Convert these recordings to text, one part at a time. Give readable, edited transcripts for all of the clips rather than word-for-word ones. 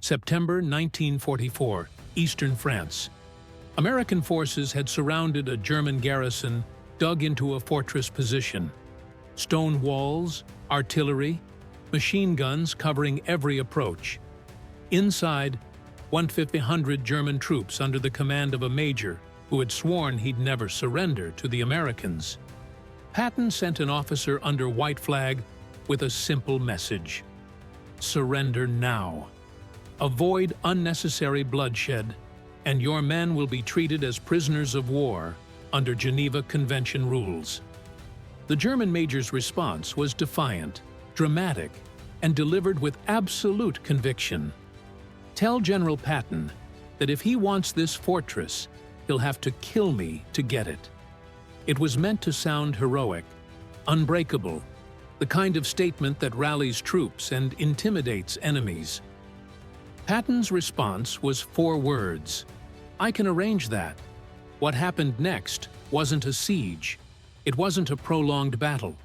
September 1944, Eastern France. American forces had surrounded a German garrison dug into a fortress position. Stone walls, artillery, machine guns covering every approach. Inside, 1,500 German troops under the command of a major who had sworn he'd never surrender to the Americans. Patton sent an officer under white flag with a simple message: surrender now. Avoid unnecessary bloodshed, and your men will be treated as prisoners of war under Geneva Convention rules. The German major's response was defiant, dramatic, and delivered with absolute conviction. Tell General Patton that if he wants this fortress, he'll have to kill me to get it. It was meant to sound heroic, unbreakable, the kind of statement that rallies troops and intimidates enemies. Patton's response was 4 words: "I can arrange that." What happened next wasn't a siege. It wasn't a prolonged battle.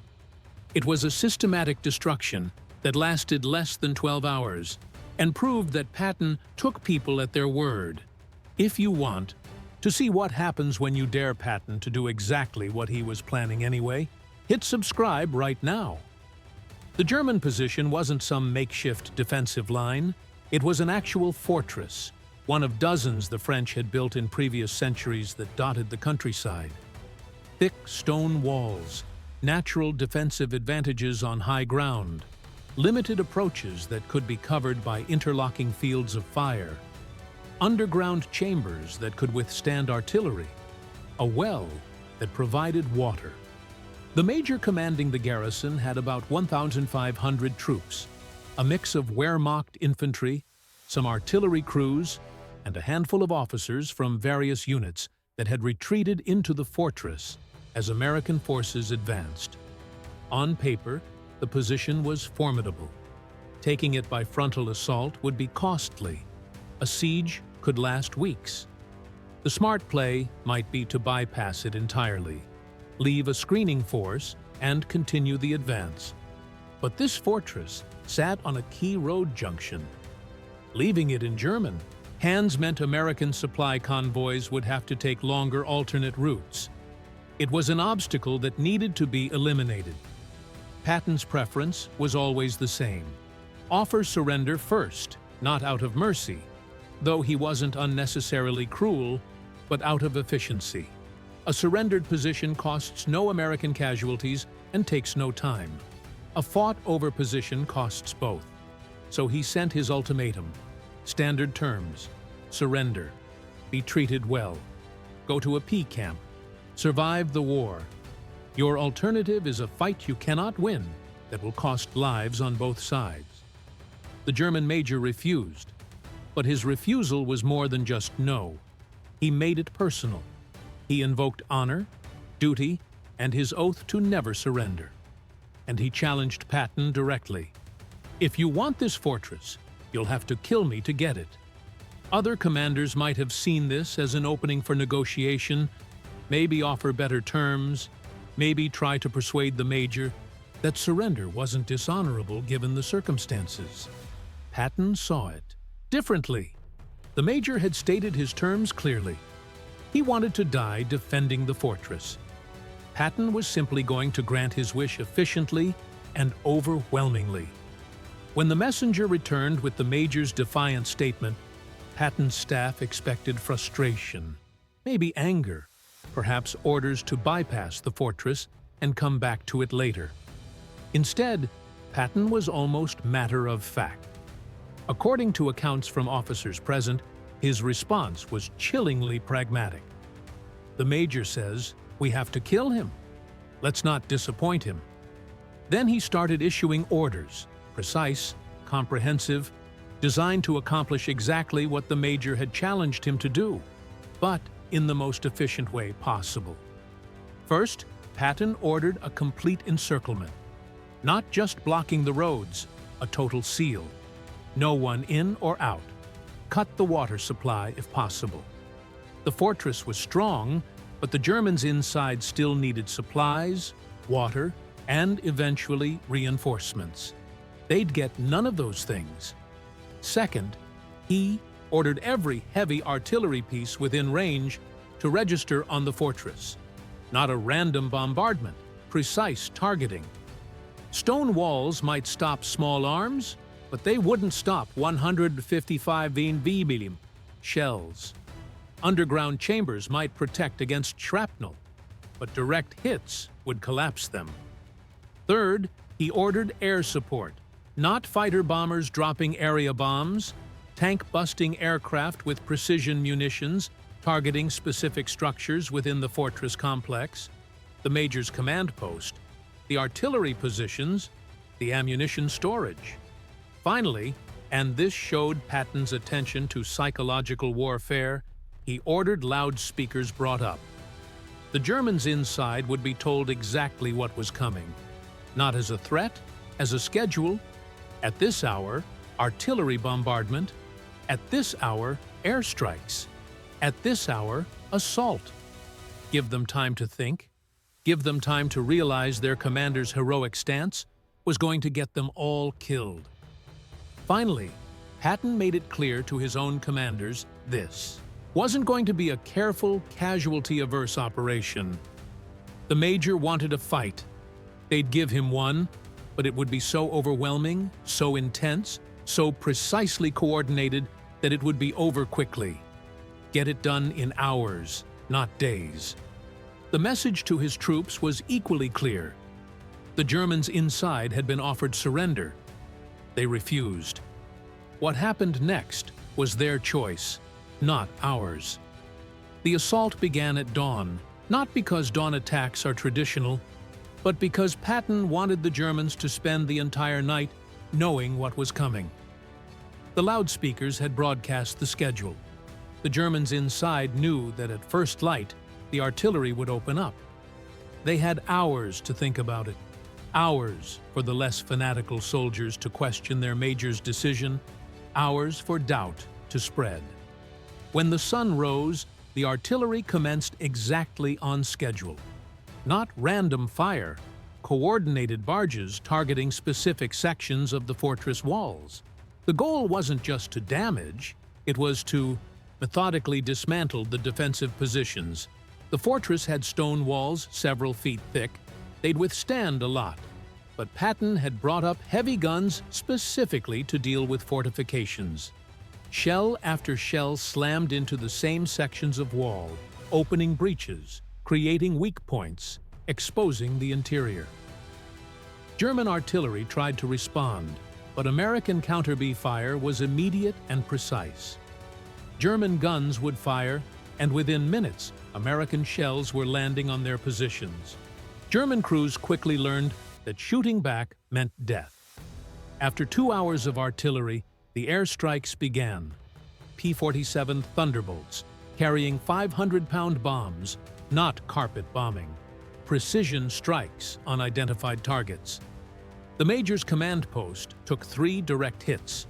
It was a systematic destruction that lasted less than 12 hours and proved that Patton took people at their word. If you want to see what happens when you dare Patton to do exactly what he was planning anyway, hit subscribe right now. The German position wasn't some makeshift defensive line. It was an actual fortress, one of dozens the French had built in previous centuries that dotted the countryside. Thick stone walls, natural defensive advantages on high ground, limited approaches that could be covered by interlocking fields of fire, underground chambers that could withstand artillery, a well that provided water. The major commanding the garrison had about 1,500 troops, a mix of Wehrmacht infantry, some artillery crews, and a handful of officers from various units that had retreated into the fortress as American forces advanced. On paper, the position was formidable. Taking it by frontal assault would be costly. A siege could last weeks. The smart play might be to bypass it entirely, leave a screening force, and continue the advance. But this fortress sat on a key road junction. Leaving it in German hands meant American supply convoys would have to take longer alternate routes. It was an obstacle that needed to be eliminated. Patton's preference was always the same: offer surrender first, not out of mercy, though he wasn't unnecessarily cruel, but out of efficiency. A surrendered position costs no American casualties and takes no time. A fought-over position costs both. So he sent his ultimatum: standard terms, surrender, be treated well, go to a P camp, survive the war. Your alternative is a fight you cannot win that will cost lives on both sides. The German major refused, but his refusal was more than just no. He made it personal. He invoked honor, duty, and his oath to never surrender. And he challenged Patton directly: "If you want this fortress, you'll have to kill me to get it." Other commanders might have seen this as an opening for negotiation, maybe offer better terms, maybe try to persuade the major that surrender wasn't dishonorable given the circumstances. Patton saw it differently. The major had stated his terms clearly. He wanted to die defending the fortress. Patton was simply going to grant his wish efficiently and overwhelmingly. When the messenger returned with the major's defiant statement, Patton's staff expected frustration, maybe anger, perhaps orders to bypass the fortress and come back to it later. Instead, Patton was almost matter-of-fact. According to accounts from officers present, his response was chillingly pragmatic. The major says, "We have to kill him. Let's not disappoint him." Then he started issuing orders, precise, comprehensive, designed to accomplish exactly what the major had challenged him to do, but in the most efficient way possible. First, Patton ordered a complete encirclement. Not just blocking the roads, a total seal. No one in or out. Cut the water supply if possible. The fortress was strong, but the Germans inside still needed supplies, water, and eventually reinforcements. They'd get none of those things. Second, He ordered every heavy artillery piece within range to register on the fortress. Not a random bombardment, precise targeting. Stone walls might stop small arms, but they wouldn't stop 155 mm shells. Underground chambers might protect against shrapnel, but direct hits would collapse them. Third, he ordered air support, not fighter bombers dropping area bombs, tank-busting aircraft with precision munitions targeting specific structures within the fortress complex, the major's command post, the artillery positions, the ammunition storage. Finally, and this showed Patton's attention to psychological warfare, he ordered loudspeakers brought up. The Germans inside would be told exactly what was coming, not as a threat, as a schedule. At this hour, artillery bombardment. At this hour, airstrikes. At this hour, assault. Give them time to think. Give them time to realize their commander's heroic stance was going to get them all killed. Finally, Patton made it clear to his own commanders this wasn't going to be a careful, casualty-averse operation. The major wanted a fight. They'd give him one, but it would be so overwhelming, so intense, so precisely coordinated that it would be over quickly. Get it done in hours, not days. The message to his troops was equally clear. The Germans inside had been offered surrender. They refused. What happened next was their choice, not ours. The assault began at dawn, not because dawn attacks are traditional, but because Patton wanted the Germans to spend the entire night knowing what was coming. The loudspeakers had broadcast the schedule. The Germans inside knew that at first light, the artillery would open up. They had hours to think about it, hours for the less fanatical soldiers to question their major's decision, hours for doubt to spread. When the sun rose, the artillery commenced exactly on schedule. Not random fire, coordinated barges targeting specific sections of the fortress walls. The goal wasn't just to damage, it was to methodically dismantle the defensive positions. The fortress had stone walls several feet thick. They'd withstand a lot. But Patton had brought up heavy guns specifically to deal with fortifications. Shell after shell slammed into the same sections of wall, opening breaches, creating weak points, exposing the interior. German artillery tried to respond, but American counter-B fire was immediate and precise. German guns would fire, and within minutes, American shells were landing on their positions. German crews quickly learned that shooting back meant death. After 2 hours of artillery, the airstrikes began. P-47 Thunderbolts, carrying 500-pound bombs, not carpet bombing. Precision strikes on identified targets. The major's command post took 3 direct hits.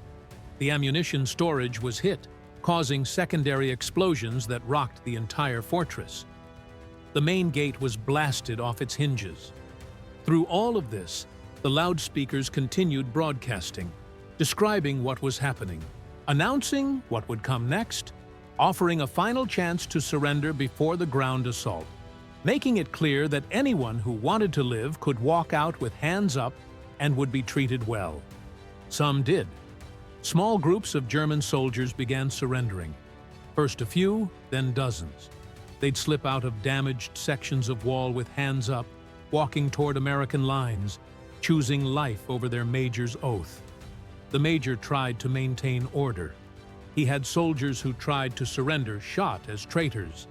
The ammunition storage was hit, causing secondary explosions that rocked the entire fortress. The main gate was blasted off its hinges. Through all of this, the loudspeakers continued broadcasting, describing what was happening, announcing what would come next, offering a final chance to surrender before the ground assault, making it clear that anyone who wanted to live could walk out with hands up and would be treated well. Some did. Small groups of German soldiers began surrendering. First a few, then dozens. They'd slip out of damaged sections of wall with hands up, walking toward American lines, choosing life over their major's oath. The major tried to maintain order. He had soldiers who tried to surrender shot as traitors.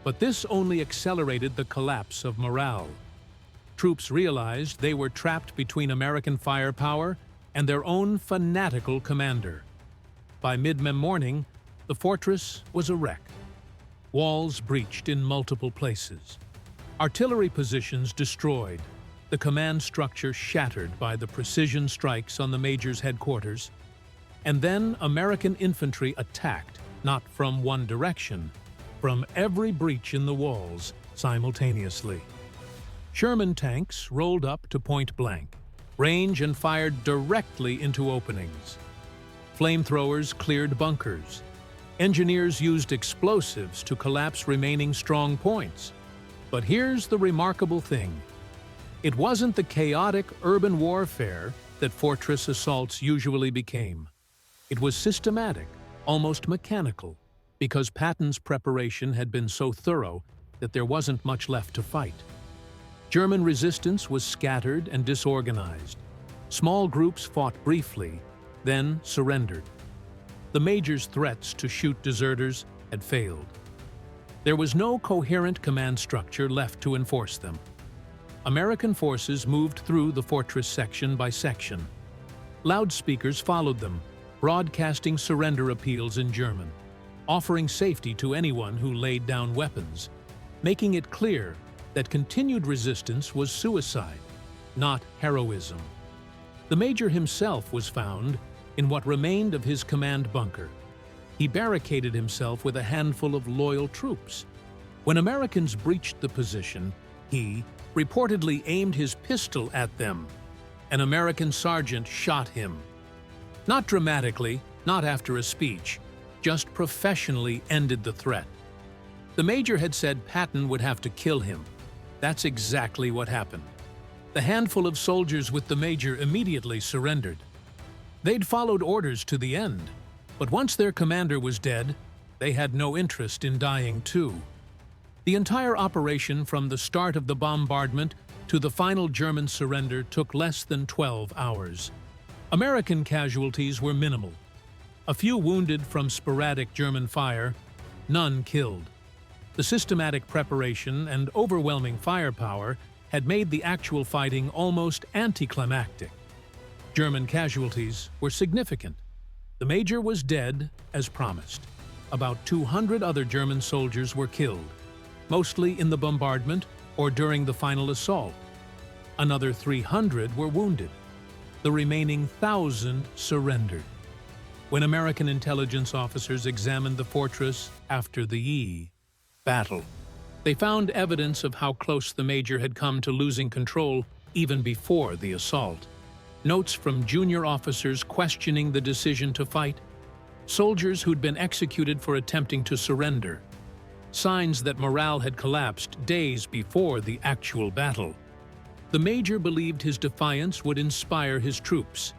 But this only accelerated the collapse of morale. Troops realized they were trapped between American firepower and their own fanatical commander. By mid-morning, the fortress was a wreck. Walls breached in multiple places. Artillery positions destroyed. The command structure shattered by the precision strikes on the major's headquarters. And then American infantry attacked, not from one direction, from every breach in the walls simultaneously. Sherman tanks rolled up to point blank range and fired directly into openings. Flamethrowers cleared bunkers. Engineers used explosives to collapse remaining strong points. But here's the remarkable thing. It wasn't the chaotic urban warfare that fortress assaults usually became. It was systematic, almost mechanical, because Patton's preparation had been so thorough that there wasn't much left to fight. German resistance was scattered and disorganized. Small groups fought briefly, then surrendered. The major's threats to shoot deserters had failed. There was no coherent command structure left to enforce them. American forces moved through the fortress section by section. Loudspeakers followed them, broadcasting surrender appeals in German, offering safety to anyone who laid down weapons, making it clear that continued resistance was suicide, not heroism. The major himself was found in what remained of his command bunker. He barricaded himself with a handful of loyal troops. When Americans breached the position, he reportedly aimed his pistol at them. An American sergeant shot him. Not dramatically, not after a speech, just professionally ended the threat. The major had said Patton would have to kill him. That's exactly what happened. The handful of soldiers with the major immediately surrendered. They'd followed orders to the end, but once their commander was dead, they had no interest in dying too. The entire operation from the start of the bombardment to the final German surrender took less than 12 hours. American casualties were minimal. A few wounded from sporadic German fire, none killed. The systematic preparation and overwhelming firepower had made the actual fighting almost anticlimactic. German casualties were significant. The major was dead, as promised. About 200 other German soldiers were killed, mostly in the bombardment or during the final assault. Another 300 were wounded. The remaining 1,000 surrendered. When American intelligence officers examined the fortress after the battle, they found evidence of how close the major had come to losing control even before the assault. Notes from junior officers questioning the decision to fight, soldiers who'd been executed for attempting to surrender, signs that morale had collapsed days before the actual battle. The major believed his defiance would inspire his troops.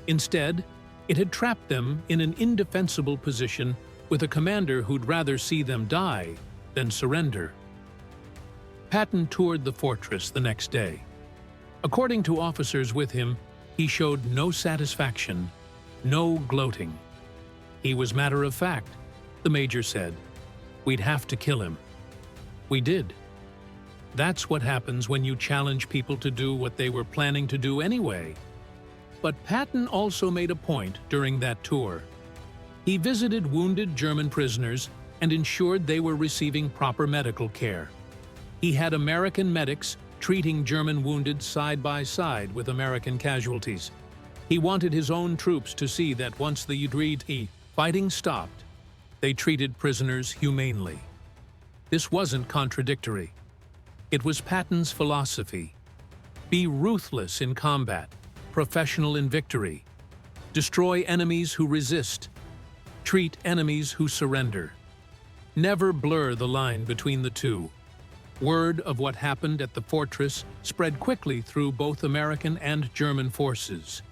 Instead, it had trapped them in an indefensible position with a commander who'd rather see them die than surrender. Patton toured the fortress the next day. According to officers with him, he showed no satisfaction, no gloating. He was matter of fact, the major said. We'd have to kill him. We did. That's what happens when you challenge people to do what they were planning to do anyway. But Patton also made a point during that tour. He visited wounded German prisoners and ensured they were receiving proper medical care. He had American medics treating German wounded side by side with American casualties. He wanted his own troops to see that once the fighting stopped, they treated prisoners humanely. This wasn't contradictory. It was Patton's philosophy. Be ruthless in combat, professional in victory. Destroy enemies who resist. Treat enemies who surrender. Never blur the line between the two. Word of what happened at the fortress spread quickly through both American and German forces.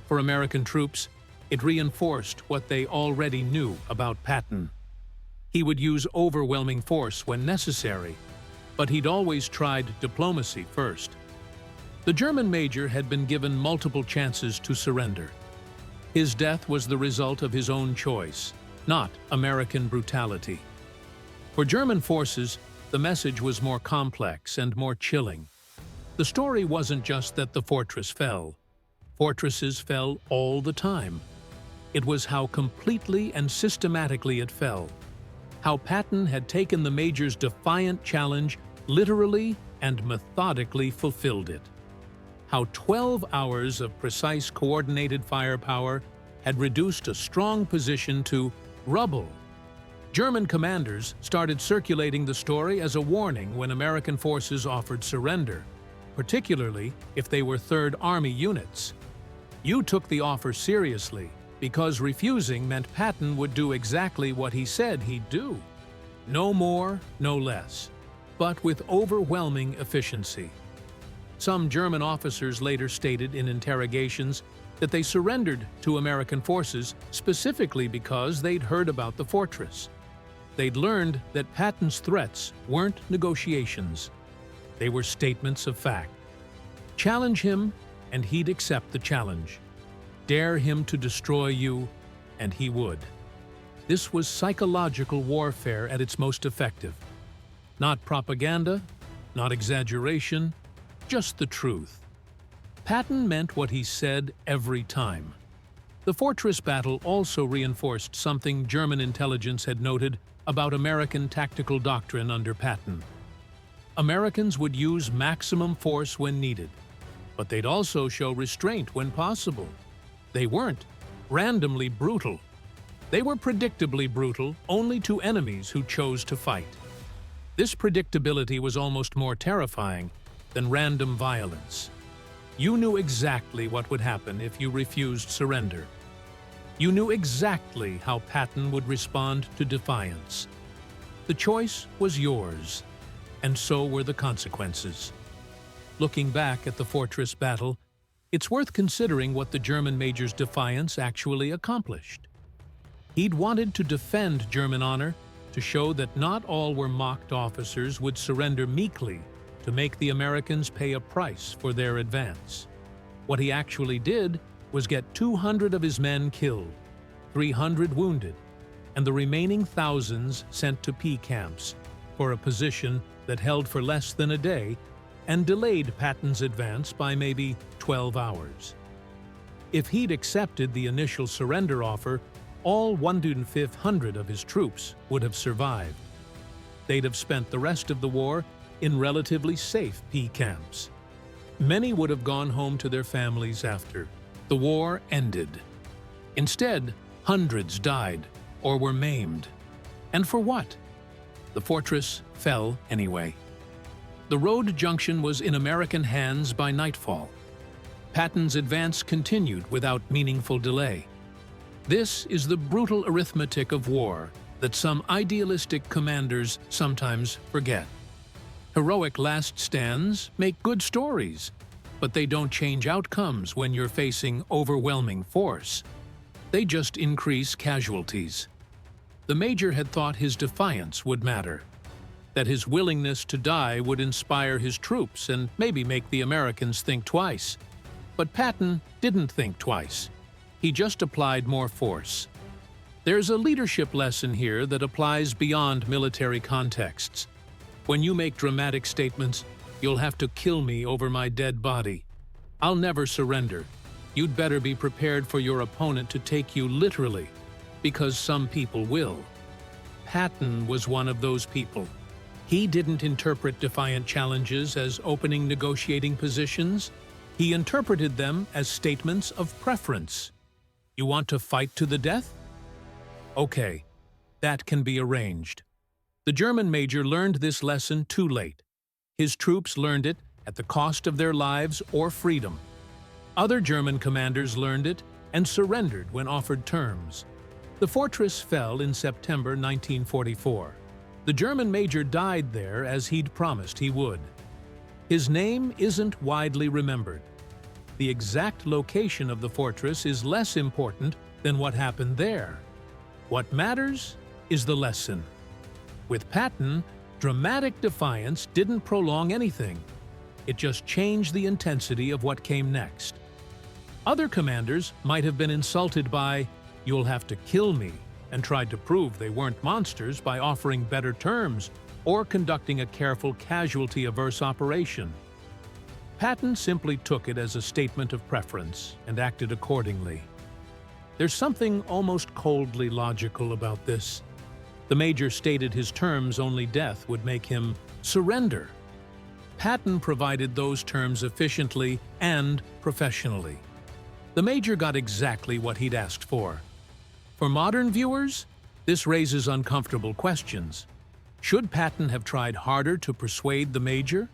For American troops, it reinforced what they already knew about Patton. He would use overwhelming force when necessary, but he'd always tried diplomacy first. The German major had been given multiple chances to surrender. His death was the result of his own choice, not American brutality. For German forces, the message was more complex and more chilling. The story wasn't just that the fortress fell. Fortresses fell all the time. It was how completely and systematically it fell. How Patton had taken the major's defiant challenge literally and methodically fulfilled it. How 12 hours of precise coordinated firepower had reduced a strong position to rubble. German commanders started circulating the story as a warning when American forces offered surrender, particularly if they were Third Army units. You took the offer seriously, because refusing meant Patton would do exactly what he said he'd do. No more, no less, but with overwhelming efficiency. Some German officers later stated in interrogations that they surrendered to American forces specifically because they'd heard about the fortress. They'd learned that Patton's threats weren't negotiations. They were statements of fact. Challenge him, and he'd accept the challenge. Dare him to destroy you, and he would. This was psychological warfare at its most effective. Not propaganda, not exaggeration, just the truth. Patton meant what he said every time. The fortress battle also reinforced something German intelligence had noted about American tactical doctrine under Patton. Americans would use maximum force when needed, but they'd also show restraint when possible. They weren't randomly brutal. They were predictably brutal only to enemies who chose to fight. This predictability was almost more terrifying than random violence. You knew exactly what would happen if you refused surrender. You knew exactly how Patton would respond to defiance. The choice was yours, and so were the consequences. Looking back at the fortress battle, it's worth considering what the German major's defiance actually accomplished. He'd wanted to defend German honor, to show that not all were mocked officers would surrender meekly to make the Americans pay a price for their advance. What he actually did was get 200 of his men killed, 300 wounded, and the remaining thousands sent to P camps for a position that held for less than a day and delayed Patton's advance by maybe 12 hours. If he'd accepted the initial surrender offer, all 1,500 of his troops would have survived. They'd have spent the rest of the war in relatively safe P camps. Many would have gone home to their families after the war ended. Instead, hundreds died or were maimed. And for what? The fortress fell anyway. The road junction was in American hands by nightfall. Patton's advance continued without meaningful delay. This is the brutal arithmetic of war that some idealistic commanders sometimes forget. Heroic last stands make good stories, but they don't change outcomes when you're facing overwhelming force. They just increase casualties. The major had thought his defiance would matter, that his willingness to die would inspire his troops and maybe make the Americans think twice. But Patton didn't think twice. He just applied more force. There's a leadership lesson here that applies beyond military contexts. When you make dramatic statements, "You'll have to kill me over my dead body. I'll never surrender," you'd better be prepared for your opponent to take you literally, because some people will. Patton was one of those people. He didn't interpret defiant challenges as opening negotiating positions. He interpreted them as statements of preference. You want to fight to the death? Okay, that can be arranged. The German major learned this lesson too late. His troops learned it at the cost of their lives or freedom. Other German commanders learned it and surrendered when offered terms. The fortress fell in September 1944. The German major died there as he'd promised he would. His name isn't widely remembered. The exact location of the fortress is less important than what happened there. What matters is the lesson. With Patton, dramatic defiance didn't prolong anything. It just changed the intensity of what came next. Other commanders might have been insulted by, "You'll have to kill me," and tried to prove they weren't monsters by offering better terms or conducting a careful casualty-averse operation. Patton simply took it as a statement of preference and acted accordingly. There's something almost coldly logical about this. The major stated his terms only death would make him surrender. Patton provided those terms efficiently and professionally. The major got exactly what he'd asked for. For modern viewers, this raises uncomfortable questions. Should Patton have tried harder to persuade the major?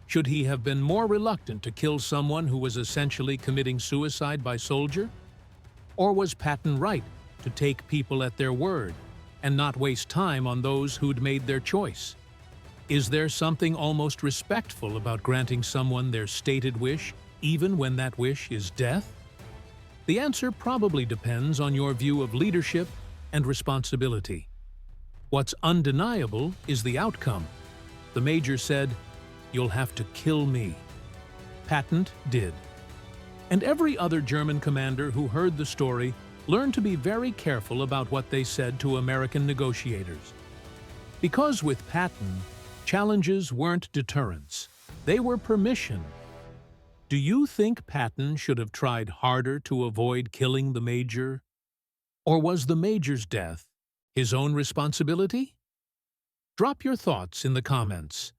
Should he have been more reluctant to kill someone who was essentially committing suicide by soldier? Or was Patton right to take people at their word and not waste time on those who'd made their choice? Is there something almost respectful about granting someone their stated wish, even when that wish is death? The answer probably depends on your view of leadership and responsibility. What's undeniable is the outcome. The major said, "You'll have to kill me." Patton did. And every other German commander who heard the story learned to be very careful about what they said to American negotiators. Because with Patton, challenges weren't deterrence, they were permission. Do you think Patton should have tried harder to avoid killing the major? Or was the major's death his own responsibility? Drop your thoughts in the comments.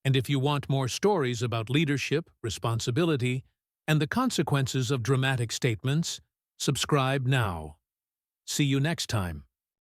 And if you want more stories about leadership, responsibility, and the consequences of dramatic statements, subscribe now. See you next time.